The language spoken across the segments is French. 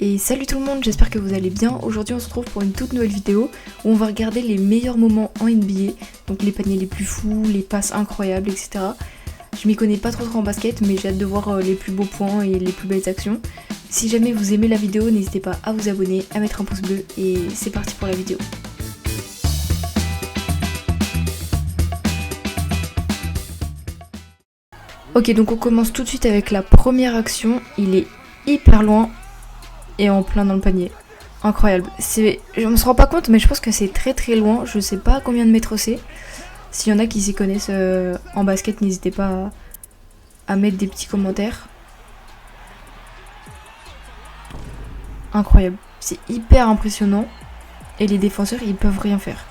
Et salut tout le monde, j'espère que vous allez bien. Aujourd'hui on se retrouve pour une toute nouvelle vidéo où on va regarder les meilleurs moments en NBA. Donc les paniers les plus fous, les passes incroyables, etc. Je m'y connais pas trop en basket, mais j'ai hâte de voir les plus beaux points et les plus belles actions. Si jamais vous aimez la vidéo, n'hésitez pas à vous abonner, à mettre un pouce bleu et c'est parti pour la vidéo. Ok, donc on commence tout de suite avec la première action. Il est hyper loin et en plein dans le panier. Incroyable. Je me rends pas compte, mais je pense que c'est très très loin. Je sais pas combien de mètres c'est. S'il y en a qui s'y connaissent en basket, n'hésitez pas à mettre des petits commentaires. Incroyable. C'est hyper impressionnant. Et les défenseurs, ils peuvent rien faire.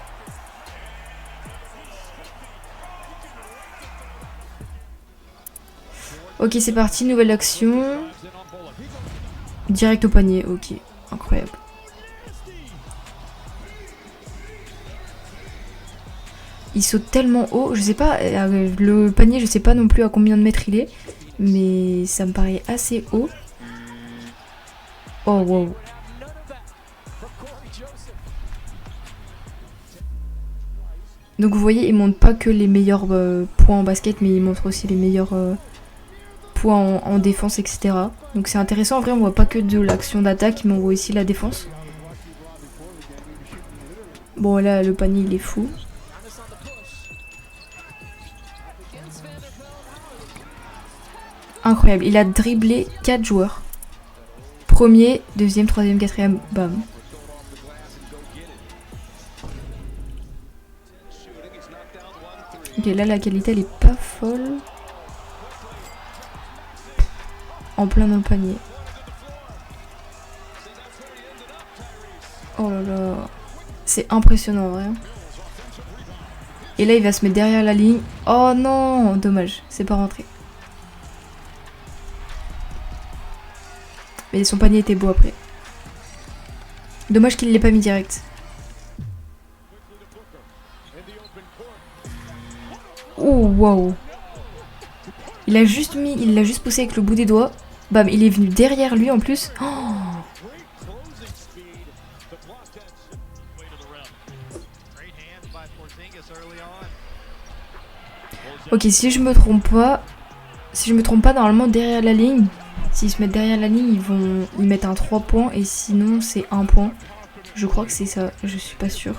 Ok, c'est parti, nouvelle action. Direct au panier, ok. Incroyable. Il saute tellement haut, je sais pas, le panier, je sais pas non plus à combien de mètres il est, mais ça me paraît assez haut. Oh wow. Donc vous voyez, il montre pas que les meilleurs points en basket, mais il montre aussi les meilleurs points en défense, etc. Donc c'est intéressant, en vrai on voit pas que de l'action d'attaque, mais on voit aussi la défense. Bon là, le panier il est fou. Incroyable, il a dribblé 4 joueurs. Premier, deuxième, troisième, quatrième, bam. Ok, là la qualité elle est pas folle. En plein dans le panier. Oh là là. C'est impressionnant en vrai. Et là il va se mettre derrière la ligne. Oh non, dommage, c'est pas rentré. Mais son panier était beau après. Dommage qu'il l'ait pas mis direct. Oh wow. Il l'a juste poussé avec le bout des doigts. Bam, il est venu derrière lui en plus. Oh. Ok, si je me trompe pas, normalement derrière la ligne, s'ils se mettent derrière la ligne, ils mettent un 3 points et sinon c'est 1 point. Je crois que c'est ça, je suis pas sûre.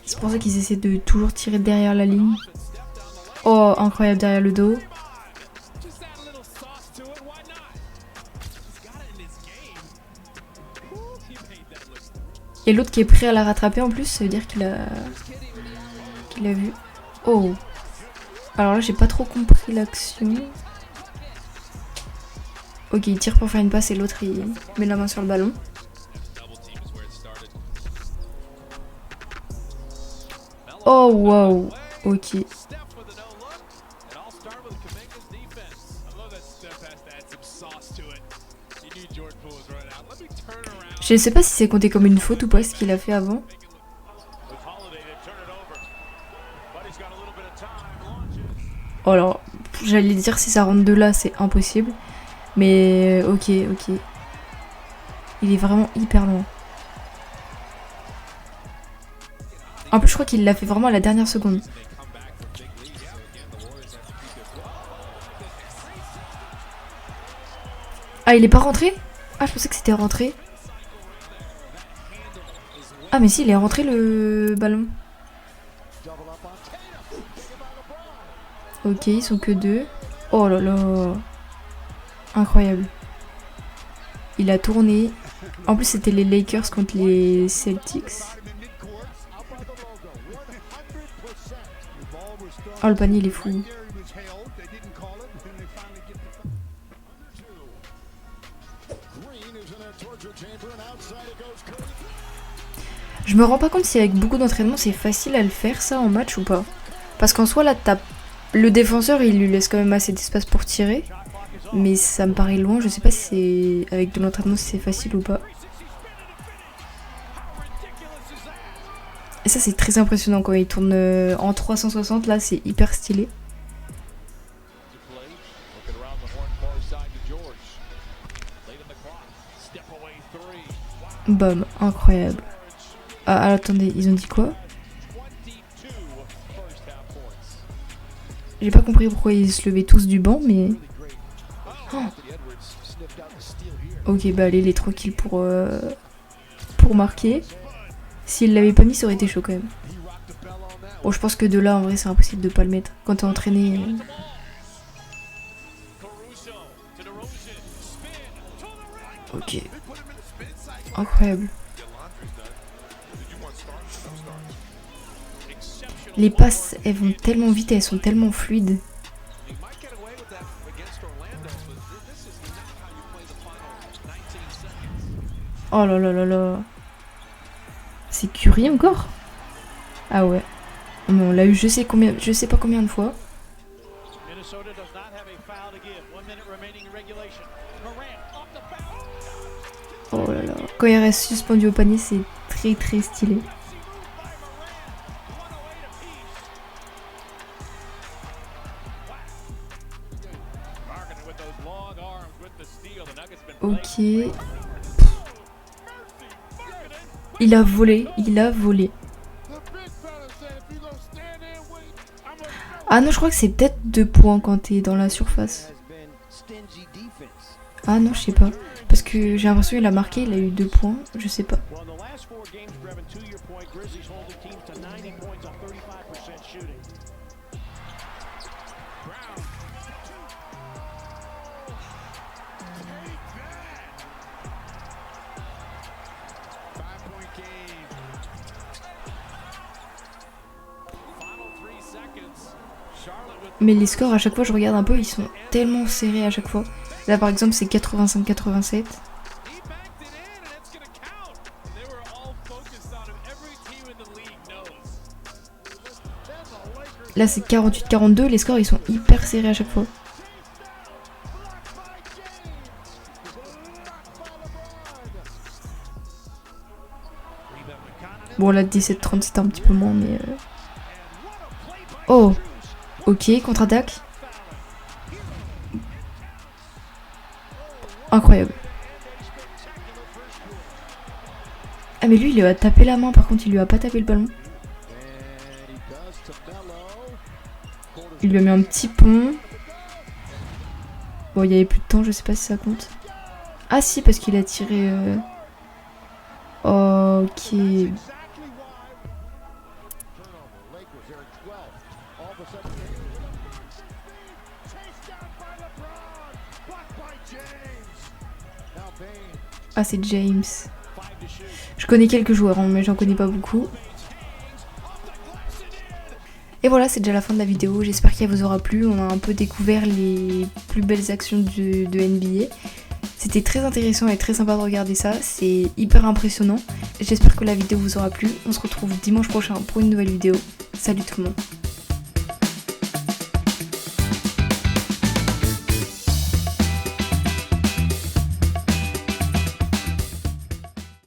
C'est pour ça qu'ils essaient de toujours tirer derrière la ligne. Oh, incroyable derrière le dos. Et l'autre qui est prêt à la rattraper en plus, ça veut dire qu'il a vu. Oh. Alors là, j'ai pas trop compris l'action. Ok, il tire pour faire une passe et l'autre il met la main sur le ballon. Oh wow. Ok. Je sais pas si c'est compté comme une faute ou pas ce qu'il a fait avant. Oh alors, j'allais dire si ça rentre de là, c'est impossible. Mais ok. Il est vraiment hyper loin. En plus, je crois qu'il l'a fait vraiment à la dernière seconde. Ah, il est pas rentré? Ah, je pensais que c'était rentré. Ah, mais si, il est rentré le ballon. Ok, ils sont que 2. Oh là là. Incroyable. Il a tourné. En plus, c'était les Lakers contre les Celtics. Oh, le panier, il est fou. Je me rends pas compte si avec beaucoup d'entraînement c'est facile à le faire ça en match ou pas. Parce qu'en soi là le défenseur il lui laisse quand même assez d'espace pour tirer. Mais ça me paraît loin, je sais pas si c'est avec de l'entraînement si c'est facile ou pas. Et ça c'est très impressionnant quand il tourne en 360 là, c'est hyper stylé. Bam, incroyable. Ah, attendez, ils ont dit quoi? J'ai pas compris pourquoi ils se levaient tous du banc, mais... Oh. Ok, bah allez, les 3 kills pour marquer. S'il l'avait pas mis, ça aurait été chaud quand même. Bon, je pense que de là, en vrai, c'est impossible de pas le mettre. Quand t'es entraîné... Ok. Incroyable. Les passes, elles vont tellement vite et elles sont tellement fluides. Oh là là là là. C'est Curry encore? Ah ouais. Mais on l'a eu je sais pas combien de fois. Oh là là. Quand il reste suspendu au panier, c'est très très stylé. Ok. Il a volé, il a volé. Ah non, je crois que c'est peut-être 2 points quand t'es dans la surface. Ah non, je sais pas. Parce que j'ai l'impression qu'il a marqué, il a eu 2 points, je sais pas. Mais les scores, à chaque fois, je regarde un peu, ils sont tellement serrés à chaque fois. Là, par exemple, c'est 85-87. Là, c'est 48-42. Les scores, ils sont hyper serrés à chaque fois. Bon, là, 17-30, c'était un petit peu moins, mais... Oh! Ok, contre-attaque. Incroyable. Ah mais lui il lui a tapé la main, par contre il lui a pas tapé le ballon. Il lui a mis un petit pont. Bon il y avait plus de temps, je sais pas si ça compte. Ah si, parce qu'il a tiré... Ok. Ah c'est James. Je connais quelques joueurs, hein, mais j'en connais pas beaucoup. Et voilà, c'est déjà la fin de la vidéo. J'espère qu'elle vous aura plu. On a un peu découvert les plus belles actions de NBA. C'était très intéressant et très sympa de regarder ça. C'est hyper impressionnant. J'espère que la vidéo vous aura plu. On se retrouve dimanche prochain pour une nouvelle vidéo. Salut tout le monde.